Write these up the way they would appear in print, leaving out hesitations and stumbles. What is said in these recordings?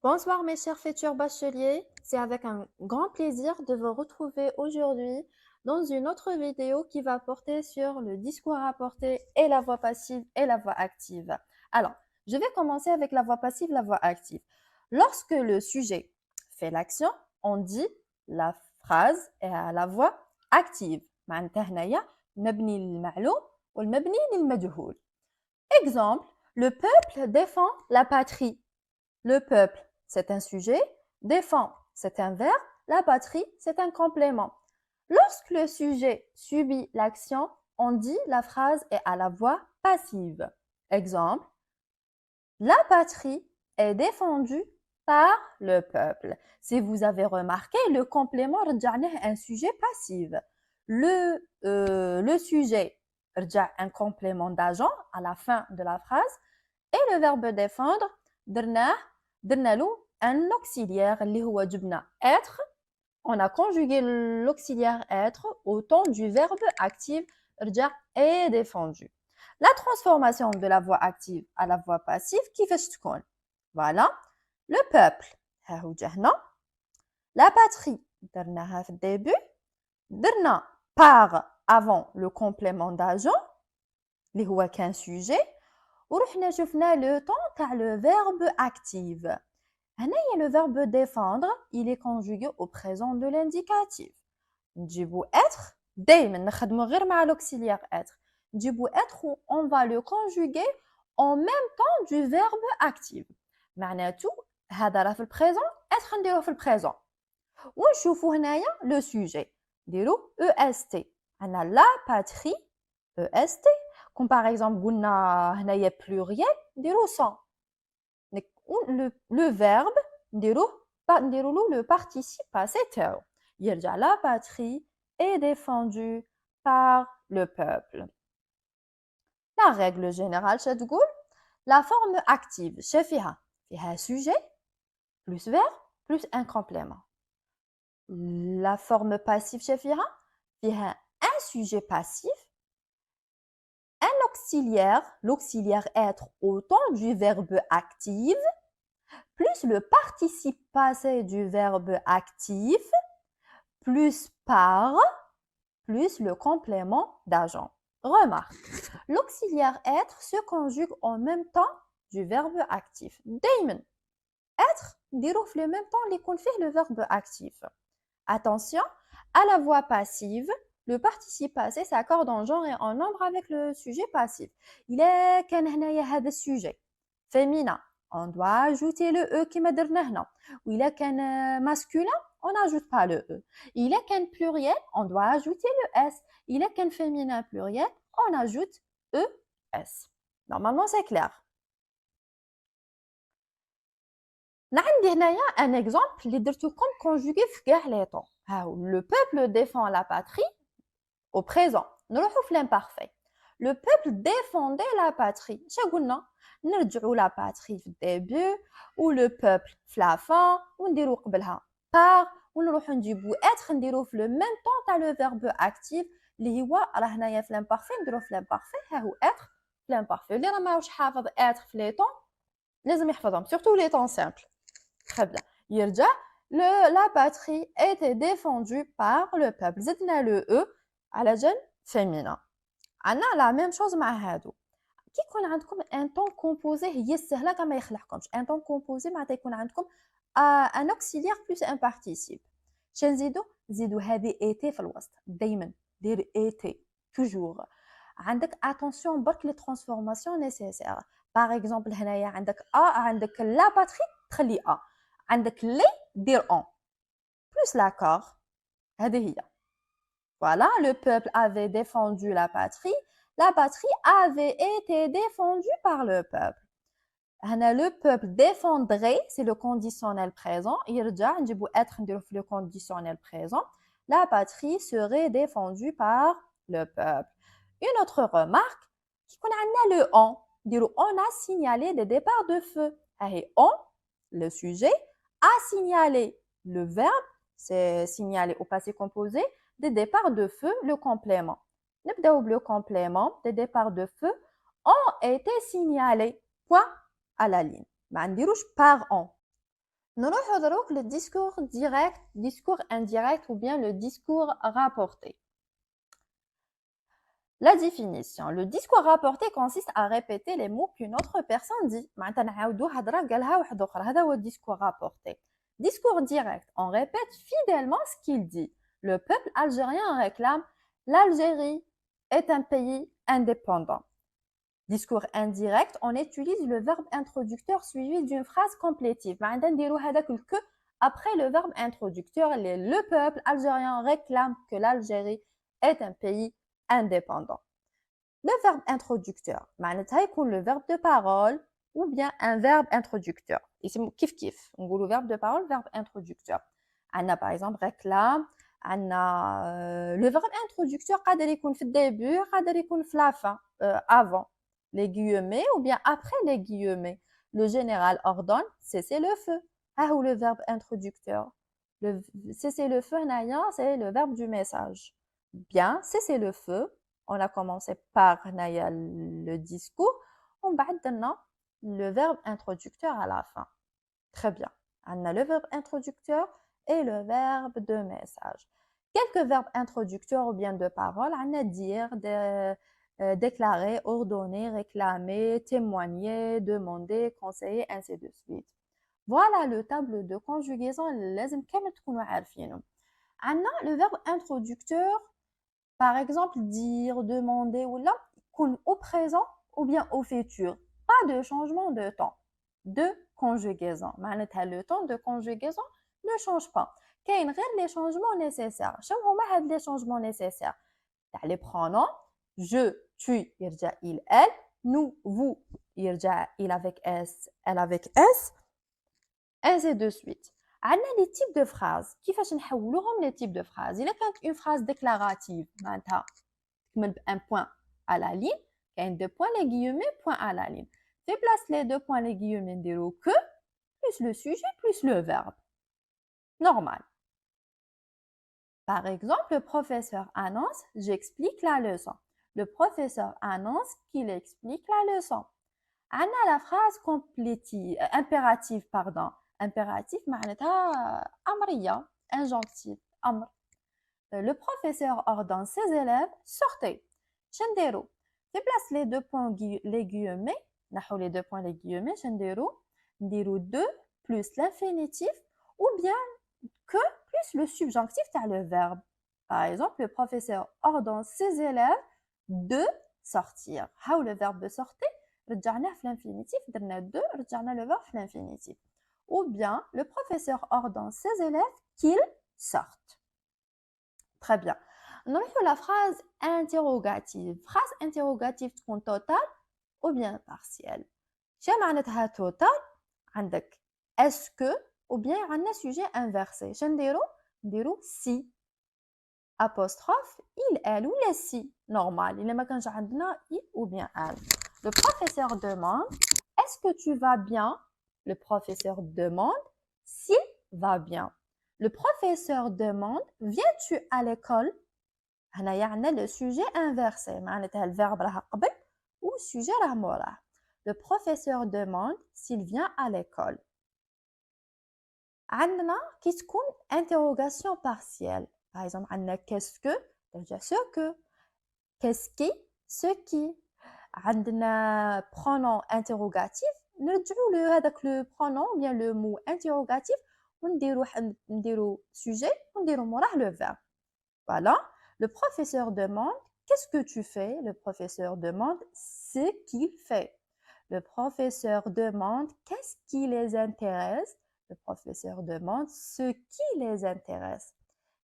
Bonsoir mes chers futurs bacheliers, c'est avec un grand plaisir de vous retrouver aujourd'hui dans une autre vidéo qui va porter sur le discours rapporté et la voix passive et la voix active. Alors, je vais commencer avec la voix passive, la voix active. Lorsque le sujet fait l'action, on dit la phrase est à la voix active. معناتها هنايا مبني للمعلوم والمبني للمجهول. Exemple, le peuple défend la patrie. Le peuple, c'est un sujet. Défend, c'est un verbe. La patrie, c'est un complément. Lorsque le sujet subit l'action, on dit la phrase est à la voix passive. Exemple, la patrie est défendue par le peuple. Si vous avez remarqué, le complément est un sujet passif. Le sujet un complément d'agent à la fin de la phrase et le verbe défendre un auxiliaire être. On a conjugué l'auxiliaire être au temps du verbe actif est défendu. La transformation de la voix active à la voix passive qui fait ce qu'on. Voilà. Le peuple. La patrie. Début. Par avant le complément d'agent. اللي هو كان sujet. ورحنا شفنا le temps تاع le verbe active. هنايا le verbe défendre, il est conjugué au présent de l'indicatif. نجيبو être دايما نخدمو غير مع l'auxiliaire être. نجيبو être on va le conjuguer en même temps du verbe active. معناتو هذا راه في البريزون être نديروه في البريزون. ونشوفو هنايا le sujet نديرو est. عندنا la patrie est. Comme par exemple قلنا هنايا pluriel نديرو son. Le verbe نديرو le participe passé تاعو. يرجع la patrie est défendue par le peuple. La règle générale شتقول la forme active فيها sujet plus verbe plus un complément. La forme passive فيها un sujet passif, un auxiliaire, l'auxiliaire être au temps du verbe active, plus le participe passé du verbe actif, plus par, plus le complément d'agent. Remarque, l'auxiliaire être se conjugue en même temps du verbe actif. دايما être نديروه في le même temps اللي يكون فيه le verbe actif. Attention, à la voix passive, le participe passé s'accorde en genre et en nombre avec le sujet passif. Il est كان هنايا هذا الsujet féminin, on doit ajouter le e كما درنا هنا. وإلا كان masculin, on n'ajoute pas le e. Il est qu'un pluriel, on doit ajouter le s. Il est qu'un féminin pluriel, on ajoute es. Normalement, c'est clair. عندي هنايا un exemple اللي درتوكم conjugué في كاع les temps. Le peuple défend la patrie au présent. نروحو في l'imparfait. Le peuple défendait la patrie. شا قلنا؟ نرجعوا la patrie في الديبي و le peuple في la fin ونديرو قبلها par ونروحو نجيبو être نديروه في le même temps تاع le verbe actif اللي هو راه هنايا في l'imparfait نديروه في l'imparfait ها هو être في l'imparfait. اللي راه ماهوش حافظ être في les temps لازم يحفظهم surtout les temps simples. Très bien. يرجع la patrie était défendue par le peuple. زدنا le e على جال féminin. عندنا la même chose مع هادو. كي يكون عندكم un temps composé هي السهله كما يخلعكمش. Un temps composé معناتها يكون عندكم un auxiliaire plus un participe. شنو نزيدو هذه été في الوسط. دايما دير été toujours. عندك attention برك les transformations nécessaires. Par exemple هنايا عندك عندك la patrie تخلي عندك لي دير on plus l'accord. هذه هي. Voilà, le peuple avait défendu la patrie. La patrie avait été défendue par le peuple. Le peuple défendrait, c'est le conditionnel présent. يرجع نجيبو être نديرو في le conditionnel présent. La patrie serait défendue par le peuple. Une autre remarque, كيكون عندنا le on. On a signalé des départs de feu. On, le sujet, a signalé le verbe, c'est signalé au passé composé, des départs de feu, le complément. Le complément des départs de feu ont été signalés. Point à la ligne. ما نديروش par an. نروحوا دروك le discours direct, discours indirect ou bien le discours rapporté. La définition. Le discours rapporté consiste à répéter les mots qu'une autre personne dit. معناتها نعاودو هضرة قالها واحد آخر. هذا هو discours rapporté. Discours direct. On répète fidèlement ce qu'il dit. Le peuple algérien réclame l'Algérie est un pays indépendant. Discours indirect, on utilise le verbe introducteur suivi d'une phrase complétive. معناتها نديرو هذاك الك après le verbe introducteur. Le peuple algérien réclame que l'Algérie est un pays indépendant. Le verbe introducteur, معناتها يكون le verbe de parole ou bien un verbe introducteur. يسمو كيف نقولوا verbe de parole, verbe introducteur. عندنا par exemple réclame, عندنا le verbe introducteur قادر يكون في الدébut, قادر يكون في la fin, avant les guillemets ou bien après les guillemets. Le général ordonne cesser le feu. ها هو le verbe introducteur. Le cesser le feu هنايا c'est le verbe du message. Bien, cesser le feu. On a commencé par le discours. On va donner le verbe introducteur à la fin. Très bien. On a le verbe introducteur et le verbe de message. Quelques verbes introducteurs ou bien de parole. On a dire, déclarer, ordonner, réclamer, témoigner, demander, conseiller, ainsi de suite. Voilà le tableau de conjugaison. لازم كامل تكونوا عارفينه. On a le verbe introducteur. Par exemple, dire, demander ou là, au présent ou bien au futur. Pas de changement de temps de conjugaison. معناتها le temps de conjugaison ne change pas. كاين غير les changements nécessaires. شنو هما هاد les changements nécessaires؟ تاع les pronoms je, tu يرجع il, elle, nous, vous يرجع il avec s, elle avec s, ainsi de suite. عندنا les types de phrases. كيفاش نحولوهم les types de phrases؟ إلا كانت une phrase déclarative معناتها تكمل un point à la ligne, كاين deux points les guillemets, point à la ligne. Déplace les deux points les guillemets نديرو que plus le sujet plus le verbe. Normal. Par exemple, le professeur annonce j'explique la leçon. Le professeur annonce qu'il explique la leçon. عندنا la phrase impérative pardon. Impératif معناتها أمرية, injonctive, أمر. Le professeur ordonne ses élèves sortez. شنديرو déplace les deux points les guillemets نحو les deux points les guillemets شنديرو نديرو deux plus l'infinitif ou bien que plus le subjonctif تاع le verbe. Par exemple, le professeur ordonne ses élèves de sortir. هاو le verbe de sortir رجعناه في l'infinitif درنا de رجعنا le verbe في l'infinitif. Ou bien le professeur ordonne ses élèves qu'ils sortent. Très bien. نروحوا la phrase interrogative. Phrase interrogative تكون totale ou bien partielle. شنو معناتها total؟ عندك est-ce que ou bien عندنا sujet inversé. شنديرو؟ نديرو si apostrophe il, elle ou les si. Normal. إلا ما كانش عندنا il ou bien elle. Le professeur demande est-ce que tu vas bien? Le professeur demande s'il va bien. Le professeur demande viens-tu à l'école? هنايا عندنا le sujet inversé معناتها الverbe راه قبل و sujet راه موراه. Le professeur demande s'il vient à l'école. عندنا كي تكون interrogation partielle. Par exemple عندنا qu'est-ce que ترجع ce que. Qu'est-ce qui ce qui. عندنا pronom interrogatif نرجعوا لهذاك le pronom ou bien le mot interrogatif ونديروا sujet ونديروا موراه le verbe. Voilà. Le professeur demande qu'est-ce que tu fais? Le professeur demande ce qu'il fait. Le professeur demande qu'est-ce qui les intéresse? Le professeur demande ce qui les intéresse.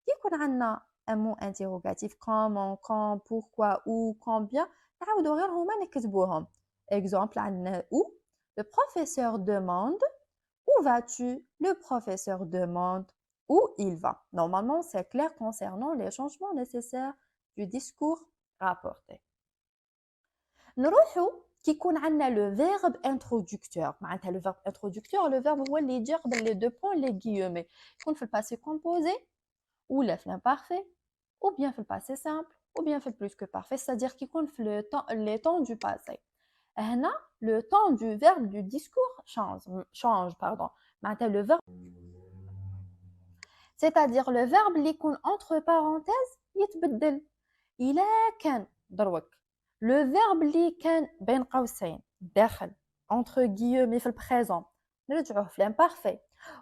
كي يكون عندنا un mot interrogatif comment, quand, pourquoi, où, combien نعاودو غير هما نكتبوهم. Exemple عندنا où. Le professeur demande où vas-tu? Le professeur demande où il va. Normalement, c'est clair concernant les changements nécessaires du discours rapporté. نروحوا كي يكون عندنا le verbe introducteur. معناتها le verbe introducteur, le verbe هو اللي يجي قبل les deux points les guillemets. يكون في le passé composé ou le l'imparfait ou bien في le passé simple ou bien في le plus que parfait, c'est-à-dire qu'il يكون في les temps du passé. هنا le temps du verbe du discours change pardon. معناتها le verbe c'est-à-dire le verbe اللي يكون entre parenthèses يتبدل. إلا كان دروك le verbe اللي كان بين قوسين داخل entre guillemets في البريزون نرجعوه في l'imparfait.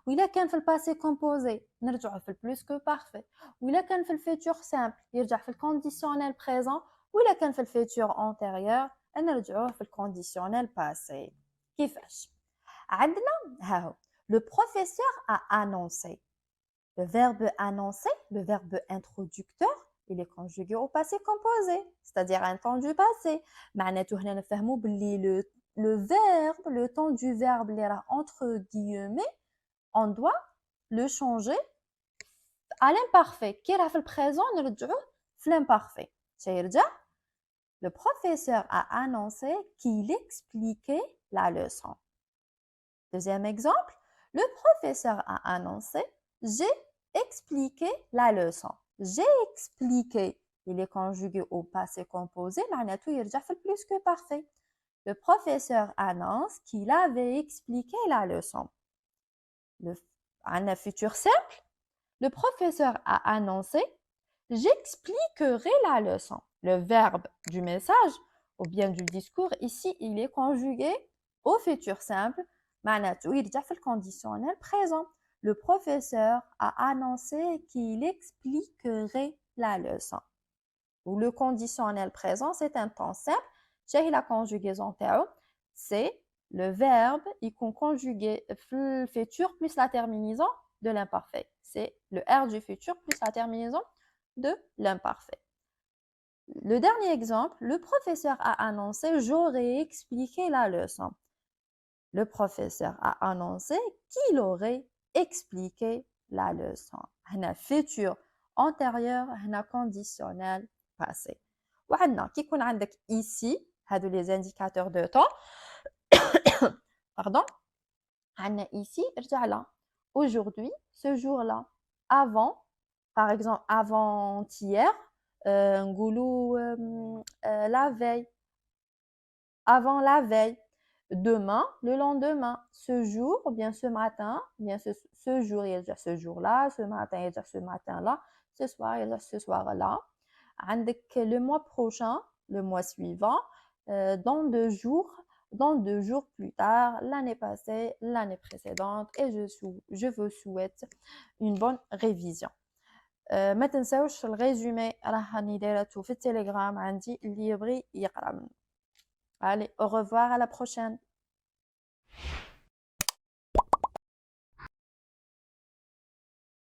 وإلا كان في الباسي كومبوزي نرجعوه في البلوس كو بارفي. وإلا كان في الفيتور سامبل يرجع في الكونديسيونيل بريزون. وإلا كان في الفيتور انتيريور نرجعوه في الكونديسيونيل باسي. كيفاش؟ عندنا ها هو le professeur a annoncé. Le verbe annoncer, le verbe introducteur, il est conjugué au passé composé, c'est-à-dire un temps du passé. معناته هنا نفهموا باللي le verbe, le temps du verbe اللي راه entre guillemets, on doit le changer à l'imparfait. كي راه في البريزون نرجعوه في l'imparfait. سيرجع le professeur a annoncé qu'il expliquait la leçon. Deuxième exemple, le professeur a annoncé j'ai expliqué la leçon. J'ai expliqué. Il est conjugué au passé composé. معناته يرجع في plus que parfait. Le professeur annonce qu'il avait expliqué la leçon. Un futur simple. Le professeur a annoncé j'expliquerai la leçon. Le verbe du message ou bien du discours ici, il est conjugué au futur simple. معناته يرجع في الconditionnel présent. Le professeur a annoncé qu'il expliquerait la leçon. Ou le conditionnel présent, c'est un temps simple. J'ai la conjugaison تاعو, c'est le verbe يكون conjugué في le futur plus la terminaison de l'imparfait. C'est le R du futur plus la terminaison de l'imparfait. Le dernier exemple, le professeur a annoncé j'aurais expliqué la leçon. Le professeur a annoncé qu'il aurait expliqué la leçon. هنا futur antérieur, هنا conditionnel passé. وعندنا كي يكون عندك ici هادو les indicateurs de temps. Pardon. عندنا ici رجع là. Aujourd'hui, ce jour-là. Avant, par exemple avant-hier, نقولوا la veille. Avant la veille. Demain, le lendemain, ce jour, ou bien ce matin, bien ce jour, il y a déjà ce jour-là, ce matin, il y a déjà ce matin-là, ce soir, il y a déjà ce soir-là. Avec le mois prochain, le mois suivant, dans 2 jours plus tard, l'année passée, l'année précédente, et je vous souhaite une bonne révision. ما تنساوش الريزومي راه راني دايرته في التليجرام عندي اللي يبغي يقرا. Allez, au revoir, à la prochaine.